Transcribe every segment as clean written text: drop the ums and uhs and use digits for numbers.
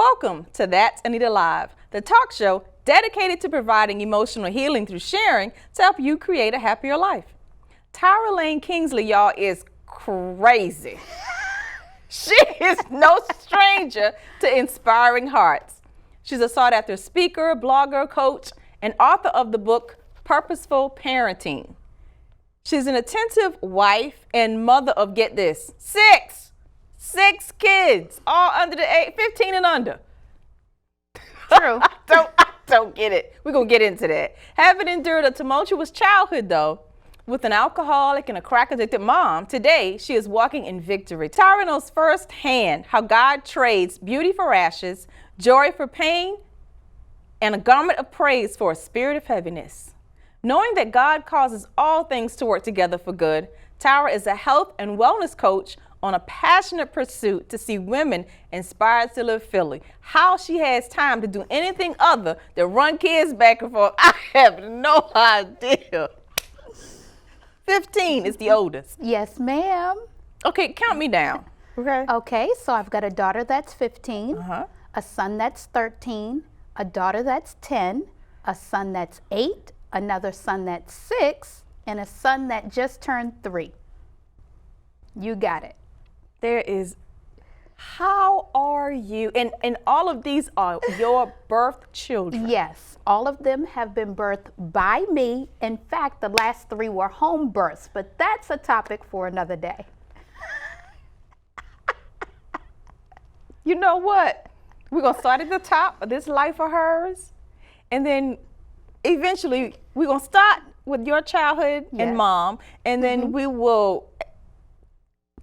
Welcome to That's Anita Live, the talk show dedicated to providing emotional healing through sharing to help you create a happier life. Tyra Lane Kingsley, y'all, is crazy. She is no stranger to inspiring hearts. She's a sought-after speaker, blogger, coach, and author of the book Purposeful Parenting. She's an attentive wife and mother of, get this, six kids, all under the age, 15 and under. True. I don't get it. We're going to get into that. Having endured a tumultuous childhood, though, with an alcoholic and a crack-addicted mom, today she is walking in victory. Tyra knows firsthand how God trades beauty for ashes, joy for pain, and a garment of praise for a spirit of heaviness. Knowing that God causes all things to work together for good, Tyra is a health and wellness coach on a passionate pursuit to see women inspired to live fully. How she has time to do anything other than run kids back and forth, I have no idea. 15 is the oldest. Yes, ma'am. Okay, count me down. Okay. Okay, so I've got a daughter that's 15, a son that's 13, a daughter that's 10, a son that's 8, another son that's 6, and a son that just turned 3. You got it. How are you? And all of these are your birth children. Yes, all of them have been birthed by me. In fact, the last 3 were home births, but that's a topic for another day. You know what? We're going to start at the top of this life of hers, and then eventually we're going to start with your childhood and mom, and then we will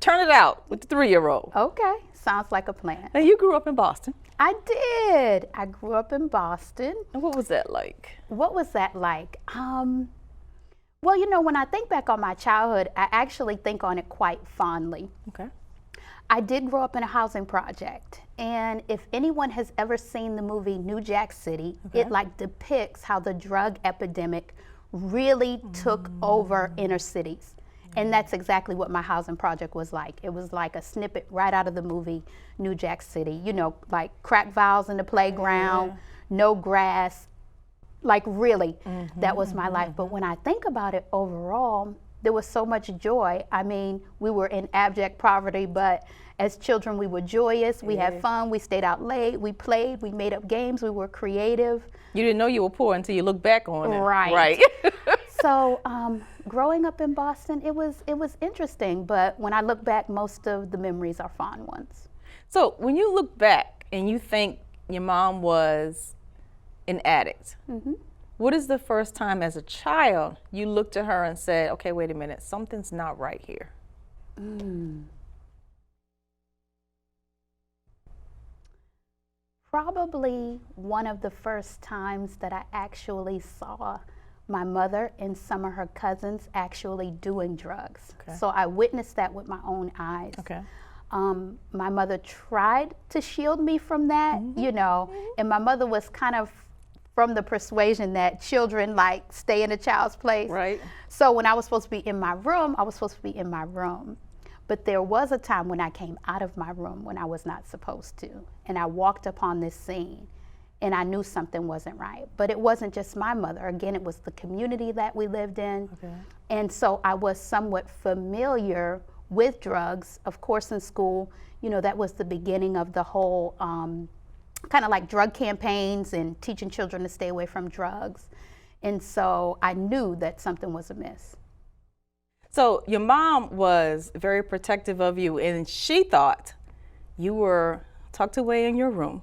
turn it out with the 3-year-old. Okay, sounds like a plan. Now, you grew up in Boston. I did. I grew up in Boston. And what was that like? What was that like? Well, you know, when I think back on my childhood, I actually think on it quite fondly. Okay. I did grow up in a housing project. And if anyone has ever seen the movie New Jack City, it like depicts how the drug epidemic really took over inner cities. And that's exactly what my housing project was like. It was like a snippet right out of the movie New Jack City. You know, like crack vials in the playground, no grass. Like really, that was my life. But when I think about it overall, there was so much joy. I mean, we were in abject poverty, but as children, we were joyous. We had fun. We stayed out late. We played. We made up games. We were creative. You didn't know you were poor until you look back on it. Right. So growing up in Boston, it was interesting. But when I look back, most of the memories are fond ones. So when you look back and you think your mom was an addict, what is the first time as a child you looked at her and said, okay, wait a minute, something's not right here? Probably one of the first times that I actually saw my mother and some of her cousins actually doing drugs. Okay. So I witnessed that with my own eyes. Okay. My mother tried to shield me from that, you know, and my mother was kind of from the persuasion that children like stay in a child's place. Right. So when I was supposed to be in my room, I was supposed to be in my room. But there was a time when I came out of my room when I was not supposed to. And I walked upon this scene and I knew something wasn't right. But it wasn't just my mother. Again, it was the community that we lived in. Okay. And so I was somewhat familiar with drugs. Of course, in school, you know, that was the beginning of the whole kind of like drug campaigns and teaching children to stay away from drugs. And so I knew that something was amiss. So your mom was very protective of you, and she thought you were tucked away in your room,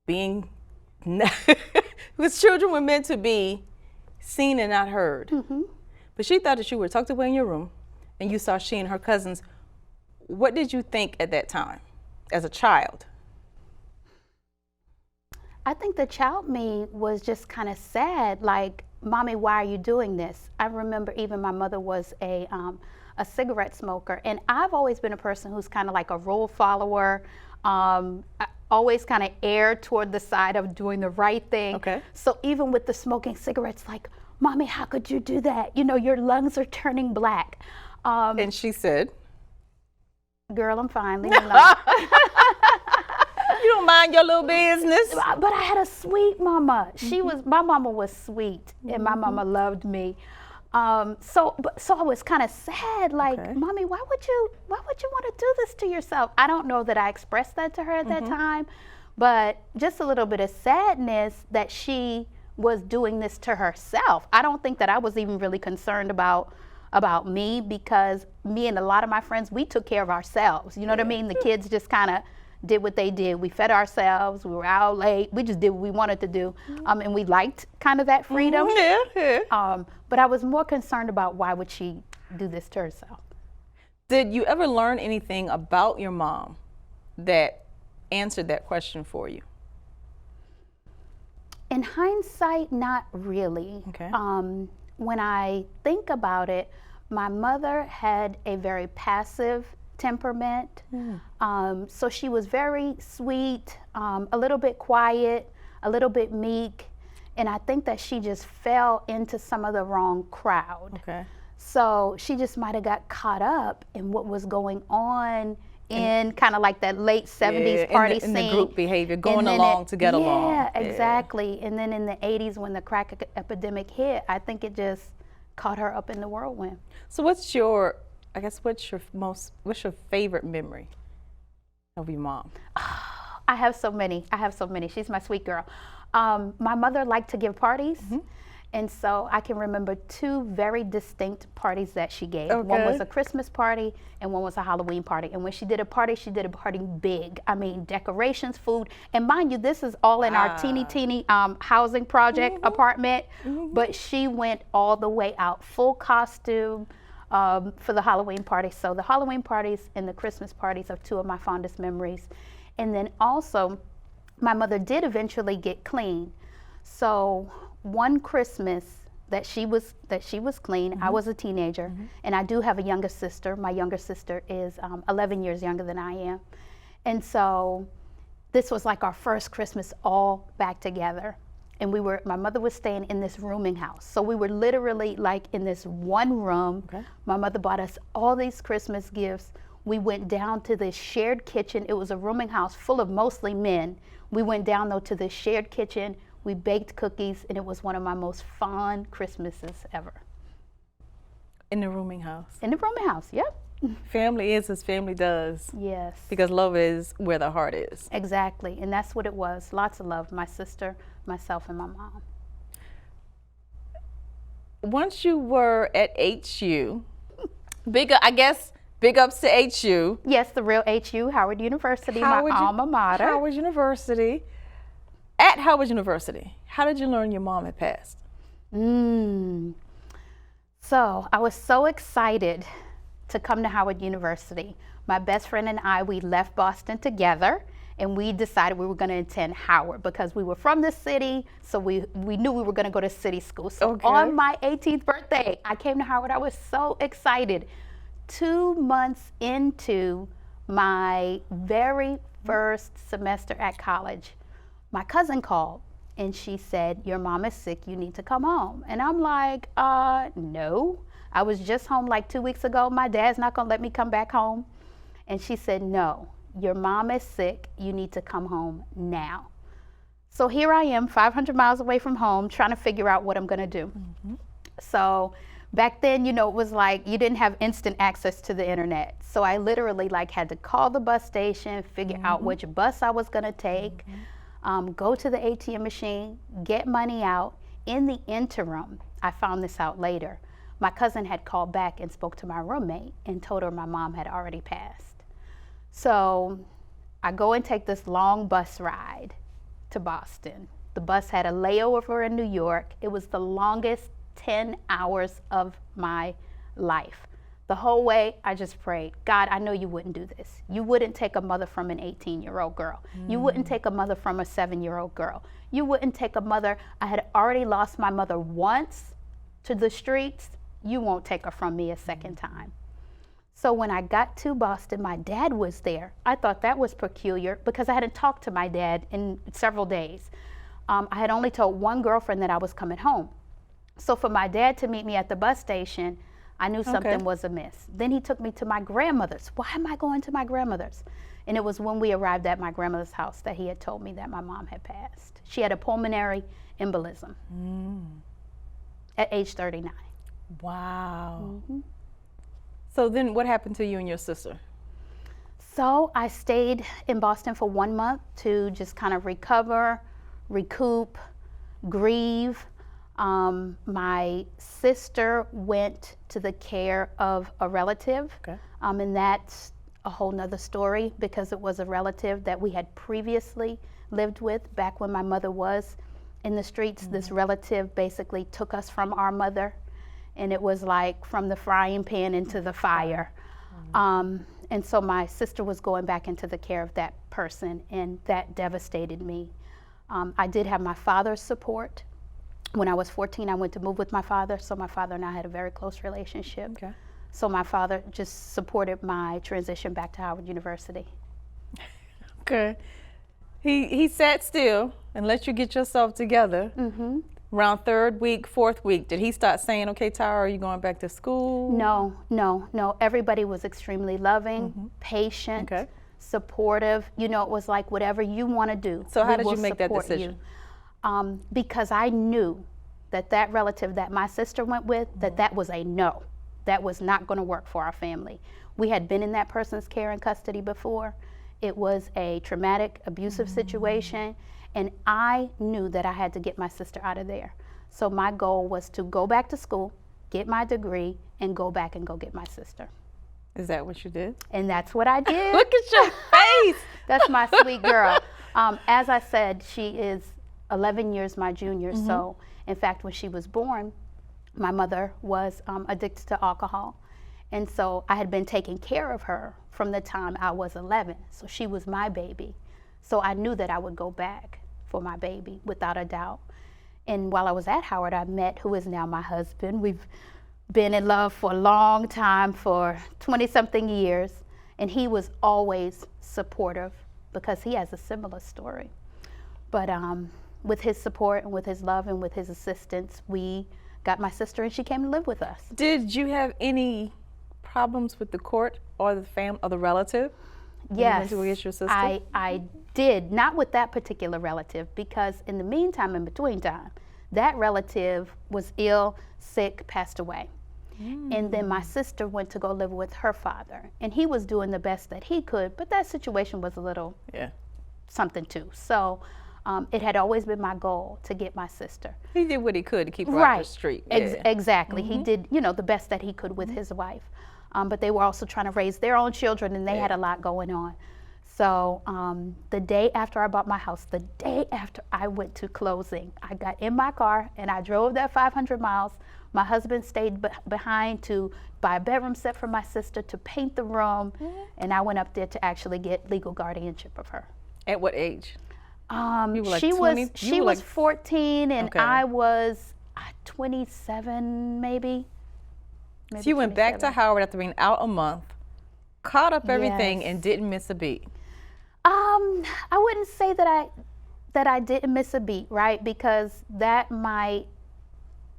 being, because children were meant to be seen and not heard. But she thought that you were tucked away in your room, and you saw she and her cousins. What did you think at that time, as a child? I think the child me was just kind of sad, like, Mommy, why are you doing this? I remember even my mother was a cigarette smoker, and I've always been a person who's kind of like a rule follower. I always kind of err toward the side of doing the right thing. Okay. So even with the smoking cigarettes, like, Mommy, how could you do that? You know, your lungs are turning black. And she said, Girl, I'm fine, leave me alone. mind your little business. But I had a sweet mama. My mama was sweet, and my mama loved me. So I was kind of sad, like, Mommy, why would you want to do this to yourself? I don't know that I expressed that to her at that time, but just a little bit of sadness that she was doing this to herself. I don't think that I was even really concerned about me, because me and a lot of my friends, we took care of ourselves. You know what I mean? The kids just kind of did what they did. We fed ourselves. We were out late. We just did what we wanted to do. And we liked kind of that freedom. But I was more concerned about why would she do this to herself. Did you ever learn anything about your mom that answered that question for you? In hindsight, not really. Okay. When I think about it, my mother had a very passive temperament. So she was very sweet, a little bit quiet, a little bit meek, and I think that she just fell into some of the wrong crowd. Okay. So she just might have got caught up in what was going on in kind of like that late 70s party scene. In the group behavior, going along to get along. Yeah, exactly. And then in the 80s when the crack epidemic hit, I think it just caught her up in the whirlwind. So what's your favorite memory of your mom? I have so many. She's my sweet girl. My mother liked to give parties. And so I can remember two very distinct parties that she gave. Okay. One was a Christmas party and one was a Halloween party. And when she did a party big. I mean, decorations, food. And mind you, this is all in our teeny housing project apartment. But she went all the way out, full costume for the Halloween party. So the Halloween parties and the Christmas parties are two of my fondest memories. And then also, my mother did eventually get clean. So one Christmas that she was clean, I was a teenager, and I do have a younger sister. My younger sister is 11 years younger than I am. And so this was like our first Christmas all back together. And my mother was staying in this rooming house. So we were literally like in this one room. Okay. My mother bought us all these Christmas gifts. We went down to this shared kitchen. It was a rooming house full of mostly men. We went down though to this shared kitchen. We baked cookies, and it was one of my most fond Christmases ever. In the rooming house? In the rooming house, yep. Family is as family does. Yes. Because love is where the heart is. Exactly, and that's what it was. Lots of love, my sister, myself, and my mom. Once you were at HU, big ups to HU. Yes, the real HU, Howard University, my alma mater. Howard University. At Howard University, how did you learn your mom had passed? So I was so excited to come to Howard University. My best friend and I, we left Boston together, and we decided we were going to attend Howard because we were from the city, so we knew we were going to go to city school. So on my 18th birthday, I came to Howard. I was so excited. 2 months into my very first semester at college, my cousin called and she said, your mom is sick, you need to come home. And I'm like, no. I was just home like 2 weeks ago. My dad's not gonna let me come back home. And she said, no, your mom is sick, you need to come home now. So here I am, 500 miles away from home, trying to figure out what I'm gonna do. So back then, it was like you didn't have instant access to the internet. So I literally had to call the bus station, figure out which bus I was gonna take, go to the ATM machine, get money out. In the interim, I found this out later, my cousin had called back and spoke to my roommate and told her my mom had already passed. So I go and take this long bus ride to Boston. The bus had a layover in New York. It was the longest 10 hours of my life. The whole way, I just prayed, God, I know you wouldn't do this. You wouldn't take a mother from an 18-year-old girl. You wouldn't take a mother from a 7-year-old girl. You wouldn't take a mother. I had already lost my mother once to the streets. You won't take her from me a second time. So when I got to Boston, my dad was there. I thought that was peculiar because I hadn't talked to my dad in several days. I had only told one girlfriend that I was coming home. So for my dad to meet me at the bus station, I knew something was amiss. Then he took me to my grandmother's. Why am I going to my grandmother's? And it was when we arrived at my grandmother's house that he had told me that my mom had passed. She had a pulmonary embolism at age 39. Wow. So then what happened to you and your sister? So I stayed in Boston for 1 month to just kind of recover, recoup, grieve. My sister went to the care of a relative, and that's a whole nother story because it was a relative that we had previously lived with back when my mother was in the streets. This relative basically took us from our mother, and it was like from the frying pan into the fire. And so my sister was going back into the care of that person, and that devastated me. I did have my father's support. When I was 14, I went to move with my father, so my father and I had a very close relationship. So my father just supported my transition back to Howard University. Okay. He sat still and let you get yourself together. Around 3rd week, 4th week, did he start saying, okay, Tyra, are you going back to school? No. Everybody was extremely loving, patient, supportive. You know, it was like, whatever you want to do. So how did you make that decision? Because I knew that that relative that my sister went with, that was a no. That was not going to work for our family. We had been in that person's care and custody before. It was a traumatic, abusive situation, and I knew that I had to get my sister out of there. So my goal was to go back to school, get my degree, and go back and go get my sister. Is that what you did? And that's what I did. Look at your face. That's my sweet girl. As I said, she is 11 years my junior. So in fact, when she was born, my mother was addicted to alcohol. And so I had been taking care of her from the time I was 11. So she was my baby. So I knew that I would go back for my baby without a doubt. And while I was at Howard, I met who is now my husband. We've been in love for a long time, for 20-something years. And he was always supportive because he has a similar story. But with his support and with his love and with his assistance, we got my sister and she came to live with us. Did you have any problems with the court or the family or the relative? Yes, you went to get your sister? I did, not with that particular relative, because in the meantime, in between time, that relative was ill, sick, passed away. And then my sister went to go live with her father, and he was doing the best that he could, but that situation was a little something too. So it had always been my goal to get my sister. He did what he could to keep her off the street. Exactly. He did, the best that he could with his wife. But they were also trying to raise their own children, and they had a lot going on. So the day after I bought my house, the day after I went to closing, I got in my car and I drove that 500 miles. My husband stayed behind to buy a bedroom set for my sister, to paint the room, and I went up there to actually get legal guardianship of her. At what age? You were like 20? She was 14 and I was 27 maybe. So you went back to Howard after being out a month, caught up everything, and didn't miss a beat. I wouldn't say that I didn't miss a beat, right? Because that might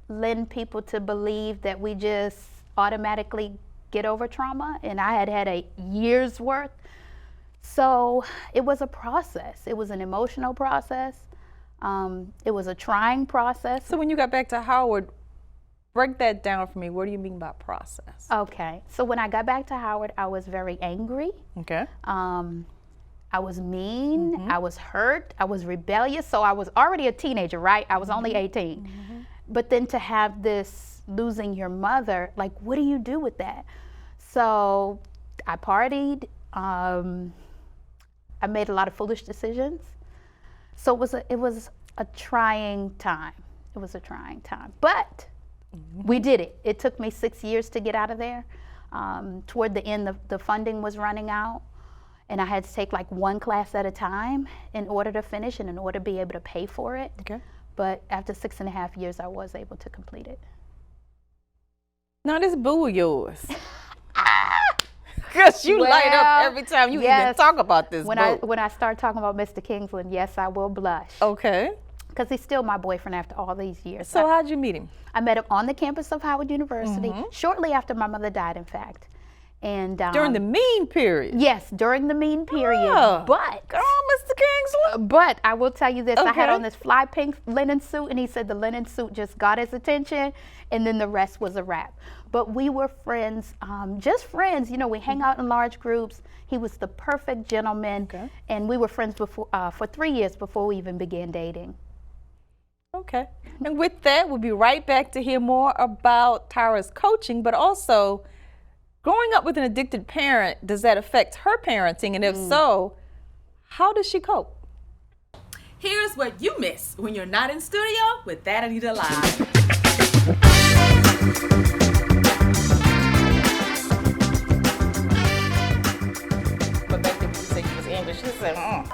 lend people to believe that we just automatically get over trauma, and I had had a year's worth. So it was a process. It was an emotional process. It was a trying process. So when you got back to Howard, break that down for me. What do you mean by process? Okay. So when I got back to Howard, I was very angry. Okay. I was mean. I was hurt. I was rebellious. So I was already a teenager, right? I was only 18. But then to have this losing your mother, like, what do you do with that? So I partied. I made a lot of foolish decisions. So it was a trying time. It was a trying time. But we did it. It took me 6 years to get out of there. Toward the end, the funding was running out, and I had to take like one class at a time in order to finish and in order to be able to pay for it. Okay. But after 6.5 years, I was able to complete it. Now this boo of yours. Because you light up every time you even talk about this when boo. When I start talking about Mr. Kingsland, yes, I will blush. Okay. Because he's still my boyfriend after all these years. So how'd you meet him? I met him on the campus of Howard University, shortly after my mother died, in fact. And During the mean period? Yes, during the mean period. Oh, but, girl, Mr. Kingsley. but I will tell you this, I had Okay. on this fly pink linen suit, and he said the linen suit just got his attention, and then the rest was a wrap. But we were friends, just friends. You know, we hang out in large groups. He was the perfect gentleman, Okay. and we were friends before, for 3 years before we even began dating. Okay. And with that, we'll be right back to hear more about Tyra's coaching, but also growing up with an addicted parent, does that affect her parenting? And if so, how does she cope? Here's what you miss when you're not in studio with That Anita Live. But back then when you said you was English, she said, oh,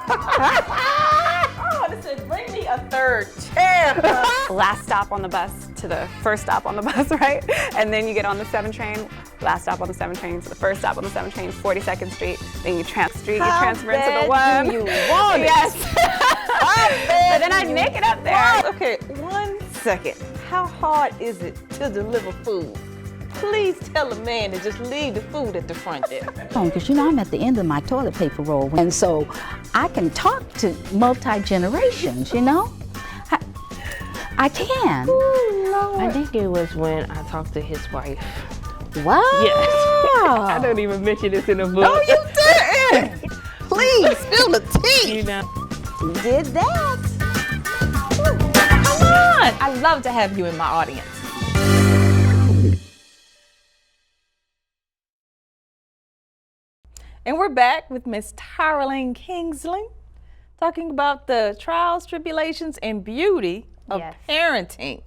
this said, bring me a third chair. Last stop on the bus to the first stop on the bus, right? And then you get on the 7 train, last stop on the 7 train to the first stop on the 7 train, 42nd Street, then you transfer into the 1. Do you want it? Yes. But then I nick it up there. Okay, 1 second. How hard is it to deliver food? Please tell a man to just leave the food at the front there. Because, you know, I'm at the end of my toilet paper roll. And so I can talk to multi-generations, you know? I can. I think it was when I talked to his wife. Wow. Yes. I don't even mention this in the book. No, you didn't. Please spill the tea. You know. You did that. Come on. I love to have you in my audience. And we're back with Miss Tyra Kingsley, talking about the trials, tribulations, and beauty of Yes. parenting.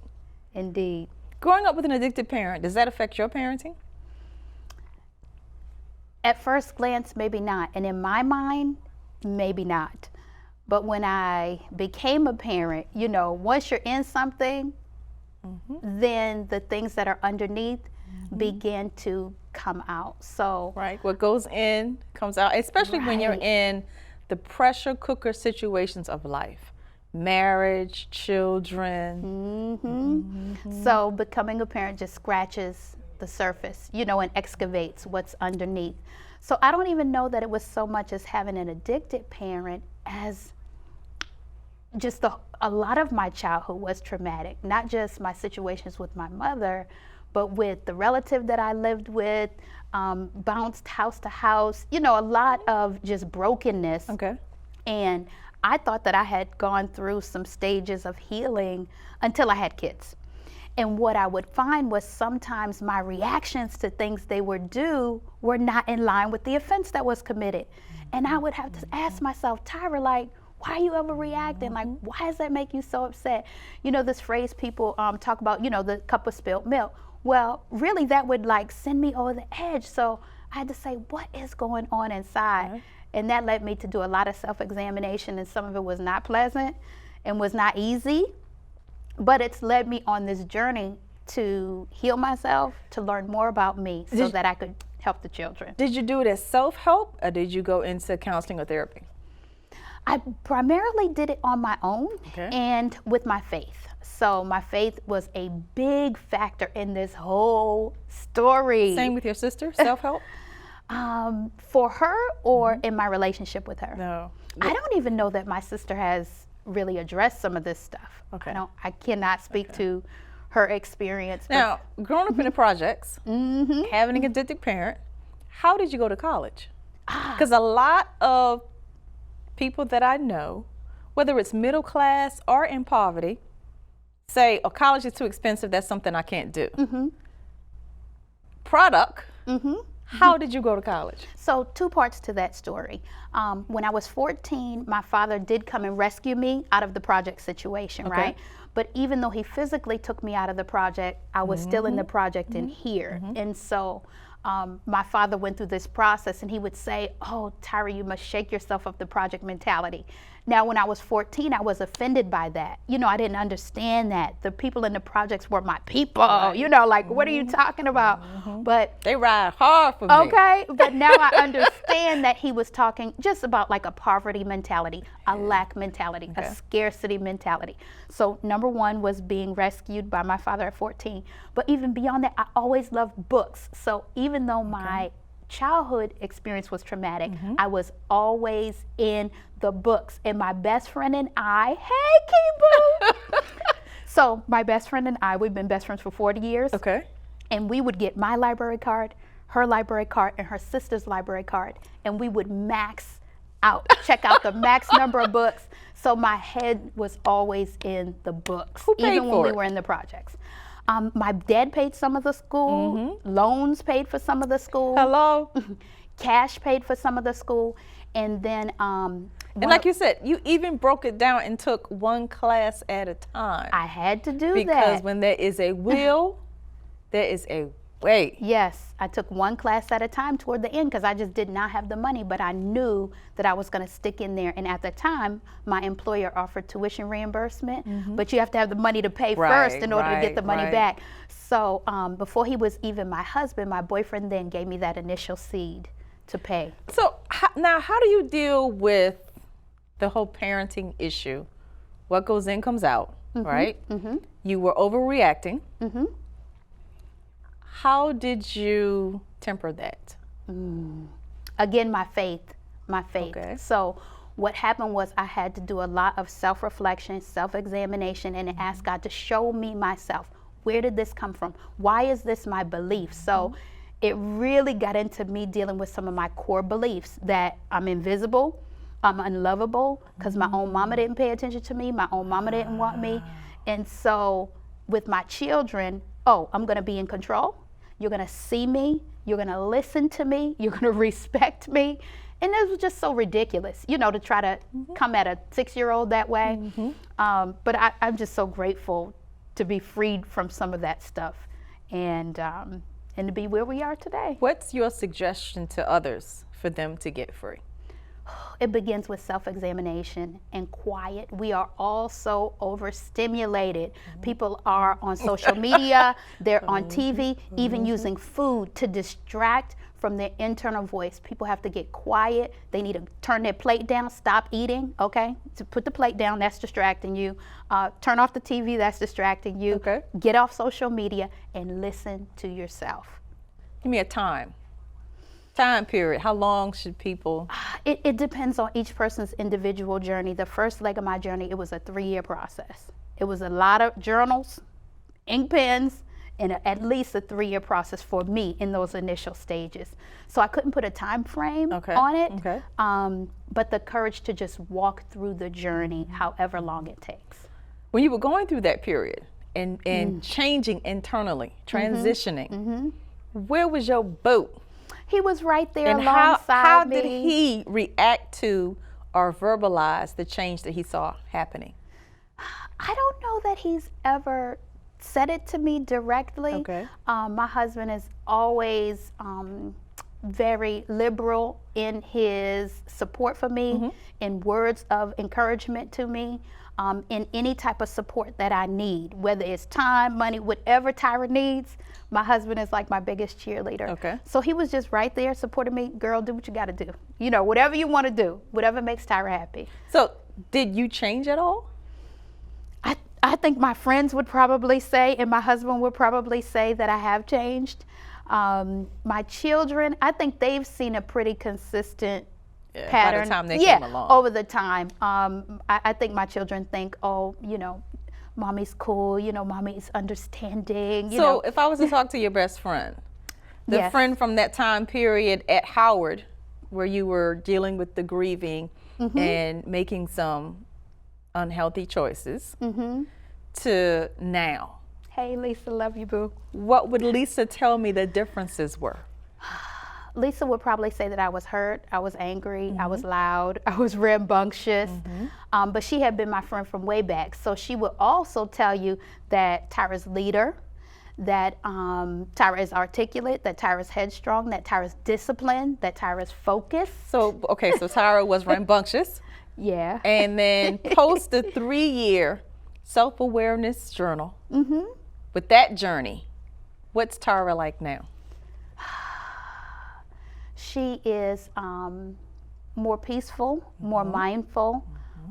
Indeed. Growing up with an addicted parent, does that affect your parenting? At first glance, maybe not. And in my mind, maybe not. But when I became a parent, you know, once you're in something, then the things that are underneath begin to come out. So, Right. What goes in comes out, especially when you're Right. in the pressure cooker situations of life. Marriage, children. so becoming a parent just scratches the surface, you know, and excavates what's underneath. So I don't even know that it was so much as having an addicted parent as just a lot of my childhood was traumatic, not just my situations with my mother, but with the relative that I lived with, bounced house to house, you know, a lot of just brokenness. Okay. And I thought that I had gone through some stages of healing until I had kids. And what I would find was sometimes my reactions to things they would do were not in line with the offense that was committed. And I would have to ask myself, Tyra, like, why are you ever reacting? Like, why does that make you so upset? You know, this phrase people talk about, you know, the cup of spilled milk. Well, really that would like send me over the edge. So I had to say, what is going on inside? Okay. And that led me to do a lot of self-examination, and some of it was not pleasant and was not easy. But it's led me on this journey to heal myself, to learn more about me so that I could help the children. Did you do it as self-help or did you go into counseling or therapy? I primarily did it on my own Okay. and with my faith. So my faith was a big factor in this whole story. Same with your sister, self-help? For her or in my relationship with her? No. I don't even know that my sister has really addressed some of this stuff. Okay. I cannot speak to her experience. but- Now, growing up in the projects, having an addicted parent, how did you go to college? Because a lot of people that I know, whether it's middle class or in poverty, say, oh, college is too expensive, that's something I can't do. Product, how did you go to college? So 2 parts to that story. When I was 14, my father did come and rescue me out of the project situation, Okay. right? But even though he physically took me out of the project, I was still in the project in here. And so my father went through this process, and he would say, oh, Tyra, you must shake yourself of the project mentality. Now, when I was 14, I was offended by that. You know, I didn't understand that. The people in the projects were my people. You know, like, what are you talking about? But They ride hard for me. okay, but now I understand that he was talking just about like a poverty mentality, a lack mentality, a scarcity mentality. So number 1 was being rescued by my father at 14. But even beyond that, I always loved books. So even though my childhood experience was traumatic. I was always in the books, and my best friend and I, hey Kibu! So my best friend and I, we've been best friends for 40 years. Okay. And we would get my library card, her library card, and her sister's library card, and we would max out, check out the max number of books. So my head was always in the books, Who paid even when for we it? were in the projects. My dad paid some of the school, loans paid for some of the school, Hello. cash paid for some of the school, and then And like you said, you even broke it down and took one class at a time. I had to do Because that. when there is a will, there is a way. Yes, I took one class at a time toward the end because I just did not have the money, but I knew that I was going to stick in there. And at the time, my employer offered tuition reimbursement, but you have to have the money to pay first in order to get the money back. So before he was even my husband, my boyfriend then gave me that initial seed to pay. So now how do you deal with the whole parenting issue? What goes in comes out, right? You were overreacting. How did you temper that? Again, my faith. Okay. So what happened was I had to do a lot of self-reflection, self-examination, and ask God to show me myself. Where did this come from? Why is this my belief? So it really got into me dealing with some of my core beliefs, that I'm invisible, I'm unlovable, because my own mama didn't pay attention to me, my own mama didn't want me. And so with my children, I'm gonna be in control. You're gonna see me, you're gonna listen to me, you're gonna respect me. And it was just so ridiculous, to try to come at a 6-year-old that way. But I'm just so grateful to be freed from some of that stuff and to be where we are today. What's your suggestion to others for them to get free? It begins with self-examination and quiet. We are all so overstimulated. People are on social media, they're on TV, even using food to distract from their internal voice. People have to get quiet. They need to turn their plate down, stop eating, okay? To put the plate down, that's distracting you. Turn off the TV, that's distracting you. Okay. Get off social media and listen to yourself. Give me a time period. How long should people? It depends on each person's individual journey. The first leg of my journey, it was a 3-year process. It was a lot of journals, ink pens, and at least a 3-year process for me in those initial stages. So I couldn't put a time frame on it, but the courage to just walk through the journey, however long it takes. When you were going through that period and changing internally, transitioning, where was your boat? He was right there And alongside how me. did he react to or verbalize the change that he saw happening? I don't know that he's ever said it to me directly. Okay. My husband is always very liberal in his support for me, in words of encouragement to me, in any type of support that I need, whether it's time, money, whatever Tyra needs. My husband is like my biggest cheerleader. Okay. So he was just right there supporting me. Girl, do what you got to do. Whatever you want to do, whatever makes Tyra happy. So did you change at all? I think my friends would probably say, and my husband would probably say that I have changed. My children, I think they've seen a pretty consistent pattern. By the time they came along. Over the time. I think my children think, mommy's cool, mommy's understanding. So if I was to talk to your best friend, the friend from that time period at Howard, where you were dealing with the grieving and making some unhealthy choices, to now. Hey, Lisa, love you, boo. What would Lisa tell me the differences were? Lisa would probably say that I was hurt, I was angry, I was loud, I was rambunctious, but she had been my friend from way back. So she would also tell you that Tyra's leader, that Tyra is articulate, that Tyra's headstrong, that Tyra's disciplined, that Tyra's focused. So Tyra was rambunctious. Yeah. And then post the 3-year self-awareness journal. With that journey, what's Tyra like now? She is more peaceful, more mindful,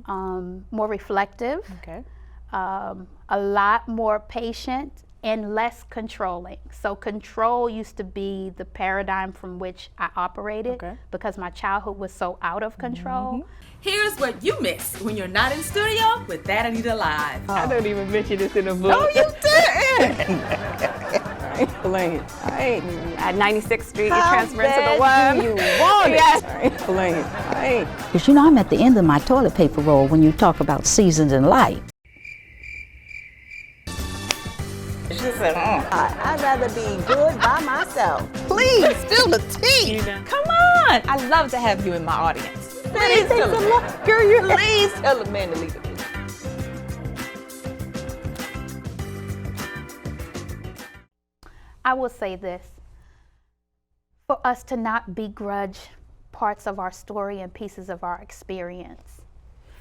more reflective, Okay. a lot more patient and less controlling. So control used to be the paradigm from which I operated because my childhood was so out of control. Here's what you miss when you're not in studio with That Anita Live. I don't even mention this in the book. No, you didn't. I ain't playing. I ain't. At 96th Street, you transfer into the one. You want it. Yes. I ain't playing. I ain't. Because you know I'm at the end of my toilet paper roll when you talk about seasons in life. She said, I'd rather be good by myself. please, spill the tea. Come on. I love to have you in my audience. Please tell them. Girl, you please tell the man to leave it. I will say this, for us to not begrudge parts of our story and pieces of our experience.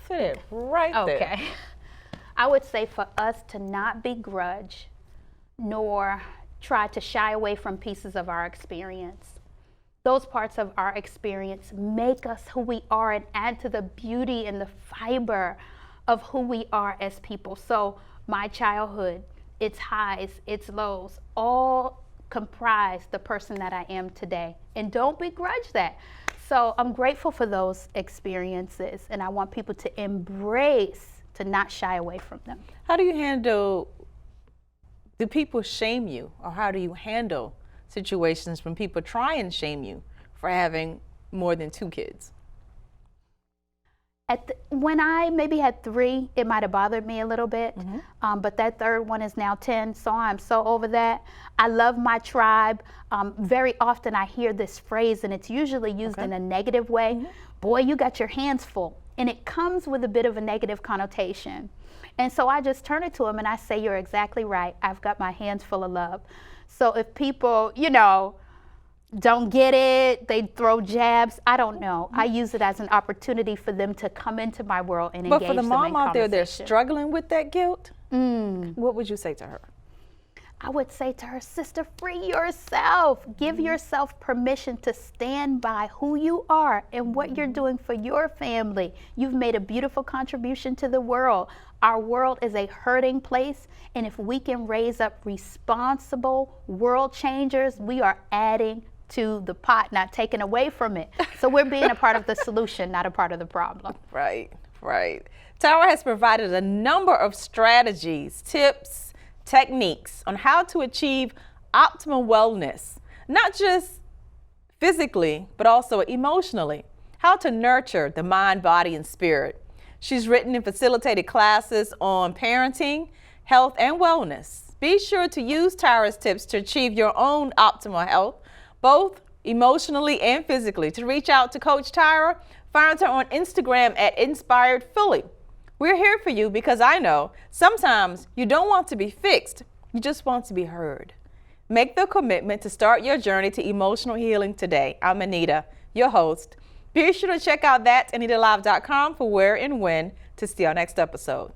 Sit right there. Okay. I would say for us to not begrudge nor try to shy away from pieces of our experience. Those parts of our experience make us who we are and add to the beauty and the fiber of who we are as people. So my childhood, its highs, its lows, all comprise the person that I am today. And don't begrudge that. So I'm grateful for those experiences, and I want people to embrace, to not shy away from them. How do you handle, do people shame you, or how do you handle situations when people try and shame you for having more than 2 kids? When I maybe had 3, it might have bothered me a little bit, but that third one is now 10, so I'm so over that. I love my tribe. Very often I hear this phrase, and it's usually used in a negative way. Boy, you got your hands full. And it comes with a bit of a negative connotation. And so I just turn it to them and I say, you're exactly right. I've got my hands full of love. So if people, don't get it, they throw jabs, I don't know. I use it as an opportunity for them to come into my world and engage But for the them mom in out there that's conversation. struggling with that guilt, what would you say to her? I would say to her, sister, free yourself. Give yourself permission to stand by who you are and what you're doing for your family. You've made a beautiful contribution to the world. Our world is a hurting place, and if we can raise up responsible world changers, we are adding to the pot, not taking away from it. So we're being a part of the solution, not a part of the problem. Right. Tyra has provided a number of strategies, tips, techniques on how to achieve optimal wellness, not just physically, but also emotionally, how to nurture the mind, body, and spirit. She's written and facilitated classes on parenting, health, and wellness. Be sure to use Tyra's tips to achieve your own optimal health, both emotionally and physically. To reach out to Coach Tyra, find her on Instagram at InspiredPhilly. We're here for you because I know sometimes you don't want to be fixed, you just want to be heard. Make the commitment to start your journey to emotional healing today. I'm Anita, your host. Be sure to check out thatanitalive.com for where and when to see our next episode.